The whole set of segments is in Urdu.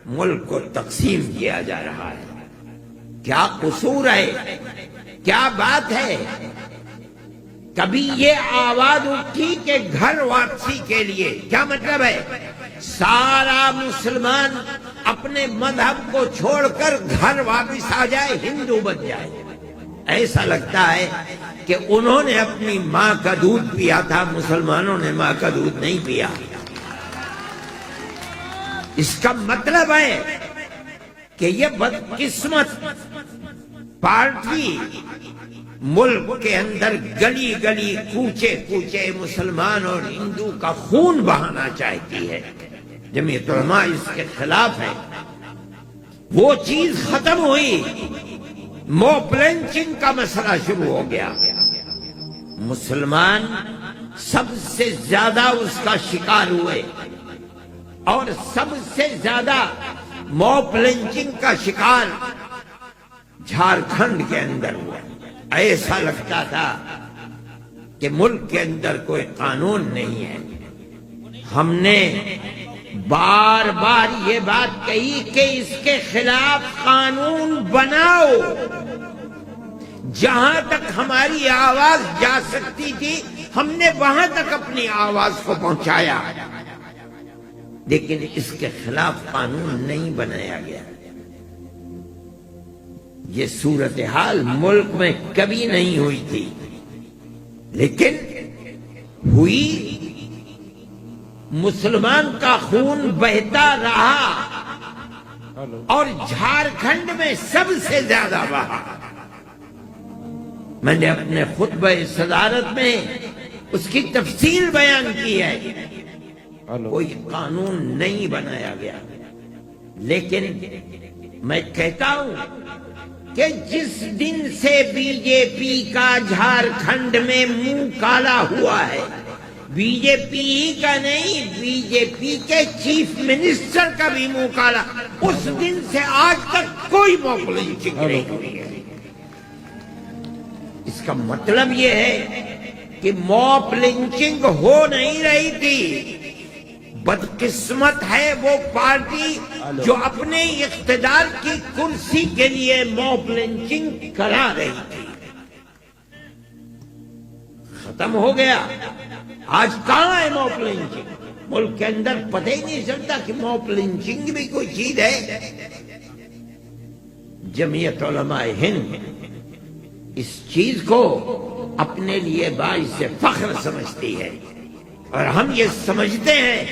ملک کو تقسیم کیا جا رہا ہے۔ کیا قصور ہے؟ کیا بات ہے؟ کبھی یہ آواز اٹھی کہ گھر واپسی کے لیے کیا مطلب ہے؟ سارا مسلمان اپنے مذہب کو چھوڑ کر گھر واپس آ جائے، ہندو بن جائے۔ ایسا لگتا ہے کہ انہوں نے اپنی ماں کا دودھ پیا تھا، مسلمانوں نے ماں کا دودھ نہیں پیا۔ اس کا مطلب ہے کہ یہ بدقسمت پارٹی ملک کے اندر گلی گلی کوچے کوچے مسلمان اور ہندو کا خون بہانا چاہتی ہے۔ جمعیت علماء اس کے خلاف ہے۔ وہ چیز ختم ہوئی، موب لنچنگ کا مسئلہ شروع ہو گیا۔ مسلمان سب سے زیادہ اس کا شکار ہوئے، اور سب سے زیادہ موب لنچنگ کا شکار جھارکھنڈ کے اندر ہوا۔ ایسا لگتا تھا کہ ملک کے اندر کوئی قانون نہیں ہے۔ ہم نے بار بار یہ بات کہی کہ اس کے خلاف قانون بناؤ۔ جہاں تک ہماری آواز جا سکتی تھی ہم نے وہاں تک اپنی آواز کو پہنچایا، لیکن اس کے خلاف قانون نہیں بنایا گیا۔ یہ صورتحال ملک میں کبھی نہیں ہوئی تھی، لیکن ہوئی۔ مسلمان کا خون بہتا رہا اور جھارکھنڈ میں سب سے زیادہ بہا۔ میں نے اپنے خطبہ صدارت میں اس کی تفصیل بیان کی ہے۔ کوئی قانون نہیں بنایا گیا، لیکن میں کہتا ہوں کہ جس دن سے بی جے پی کا جھارکھنڈ میں منہ کالا ہوا ہے، بی جے پی کا نہیں، بی جے پی کے چیف منسٹر کا بھی منہ کالا، اس دن سے آج تک کوئی موب لنچنگ نہیں ہوئی ہے۔ اس کا مطلب یہ ہے کہ موب لنچنگ ہو نہیں رہی تھی۔ بدقسمت ہے وہ پارٹی جو اپنے اقتدار کی کرسی کے لیے موب لنچنگ کرا رہی تھی۔ ختم ہو گیا۔ آج کہاں ہے موب لنچنگ؟ ملک کے اندر پتہ ہی نہیں چلتا کہ موب لنچنگ بھی کوئی چیز ہے۔ جمعیت علماء ہند اس چیز کو اپنے لیے باعث فخر سمجھتی ہے، اور ہم یہ سمجھتے ہیں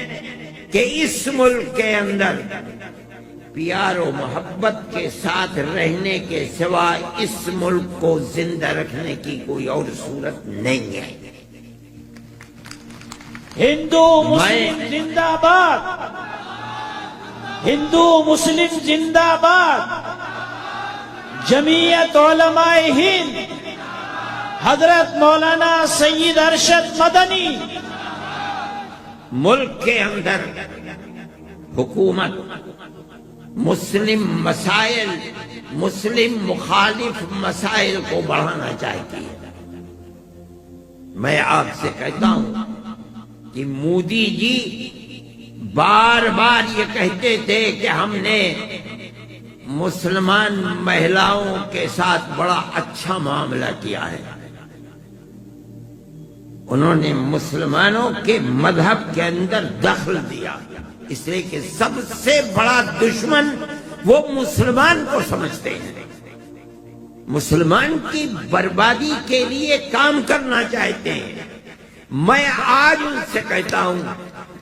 کہ اس ملک کے اندر پیار و محبت کے ساتھ رہنے کے سوا اس ملک کو زندہ رکھنے کی کوئی اور صورت نہیں ہے۔ ہندو مسلم زندہ باد، ہندو مسلم زندہ باد۔ جمعیت علماء ہند حضرت مولانا سید ارشد مدنی۔ ملک کے اندر حکومت مسلم مسائل، مسلم مخالف مسائل کو بڑھانا چاہتی ہے۔ میں آپ سے کہتا ہوں کہ مودی جی بار بار یہ کہتے تھے کہ ہم نے مسلمان مہیلاؤں کے ساتھ بڑا اچھا معاملہ کیا ہے۔ انہوں نے مسلمانوں کے مذہب کے اندر دخل دیا، اس لیے کہ سب سے بڑا دشمن وہ مسلمان کو سمجھتے ہیں، مسلمان کی بربادی کے لیے کام کرنا چاہتے ہیں۔ میں آج ان سے کہتا ہوں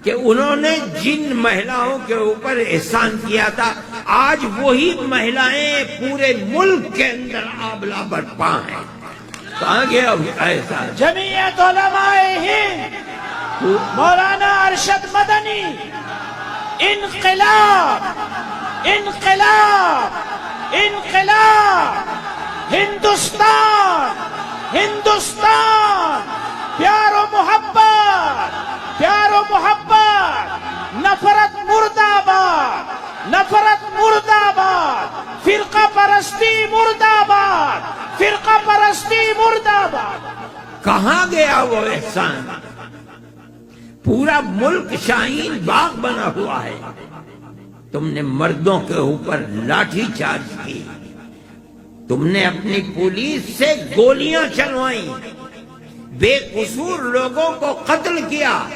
کہ انہوں نے جن مہیلاؤں کے اوپر احسان کیا تھا، آج وہی مہیلائیں پورے ملک کے اندر آبلہ برپا ہیں۔ کہاں گیا ایسا؟ جمعیت علماء ہند مولانا ارشد مدنی، انقلاب انقلاب انقلاب، ہندوستان ہندوستان، پیار و محبت پیار و محبت، نفرت مرد آباد نفرت مرد آباد، فرقہ پرستی مرد آباد فرقہ پرستی مرد آباد۔ کہاں گیا وہ احسان؟ پورا ملک شاہین باغ بنا ہوا ہے، تم نے مردوں کے اوپر لاٹھی چارج کی، تم نے اپنی پولیس سے گولیاں چلوائیں، بے قصور لوگوں کو قتل کیا،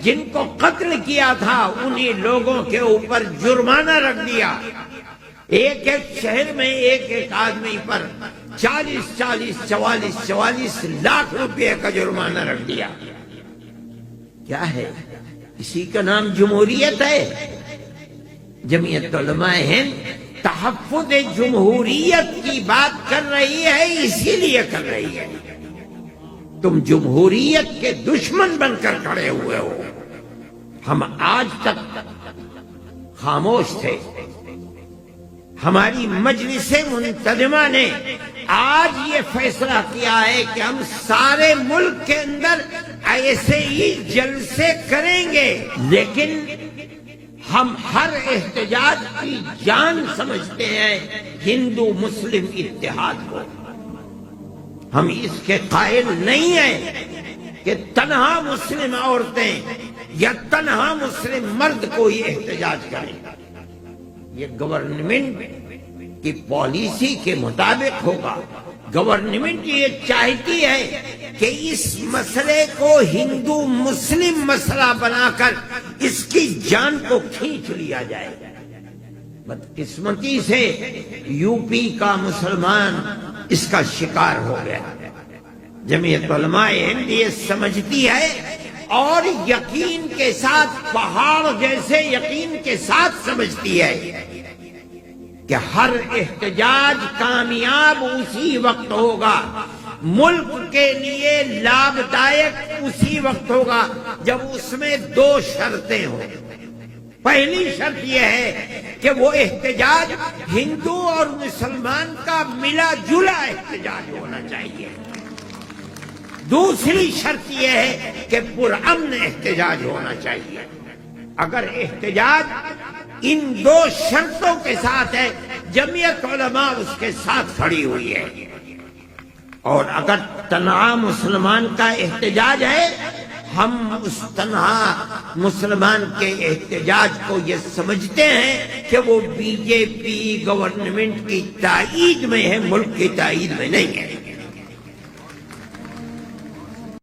جن کو قتل کیا تھا انہی لوگوں کے اوپر جرمانہ رکھ دیا۔ ایک شہر میں ایک آدمی پر 44 لاکھ روپے کا جرمانہ رکھ دیا۔ کیا ہے؟ اسی کا نام جمہوریت ہے۔ جمعیت علماء ہند تحفظ جمہوریت کی بات کر رہی ہے، اسی لیے کر رہی ہے۔ تم جمہوریت کے دشمن بن کر کھڑے ہوئے ہو۔ ہم آج تک خاموش تھے، ہماری مجلس منتظمہ نے آج یہ فیصلہ کیا ہے کہ ہم سارے ملک کے اندر ایسے ہی جلسے کریں گے، لیکن ہم ہر احتجاج کی جان سمجھتے ہیں ہندو مسلم اتحاد کو۔ ہم اس کے قائل نہیں ہیں کہ تنہا مسلم عورتیں یا تنہا مسلم مرد کوئی احتجاج کریں۔ یہ گورنمنٹ کی پالیسی کے مطابق ہوگا۔ گورنمنٹ یہ چاہتی ہے کہ اس مسئلے کو ہندو مسلم مسئلہ بنا کر اس کی جان کو کھینچ لیا جائے۔ بدقسمتی سے یو پی کا مسلمان اس کا شکار ہو گیا۔ جمعیت علماء ہند یہ سمجھتی ہے اور یقین کے ساتھ، پہاڑ جیسے یقین کے ساتھ سمجھتی ہے کہ ہر احتجاج کامیاب اسی وقت ہوگا، ملک کے لیے لابھدائک اسی وقت ہوگا جب اس میں دو شرطیں ہوں۔ پہلی شرط یہ ہے کہ وہ احتجاج ہندو اور مسلمان کا ملا جلا احتجاج ہونا چاہیے۔ دوسری شرط یہ ہے کہ پرامن احتجاج ہونا چاہیے۔ اگر احتجاج ان دو شرطوں کے ساتھ ہے، جمعیت علماء اس کے ساتھ کھڑی ہوئی ہے۔ اور اگر تنہا مسلمان کا احتجاج ہے، ہم اس تنہا مسلمان کے احتجاج کو یہ سمجھتے ہیں کہ وہ بی جے پی گورنمنٹ کی تائید میں ہے، ملک کی تائید میں نہیں ہے۔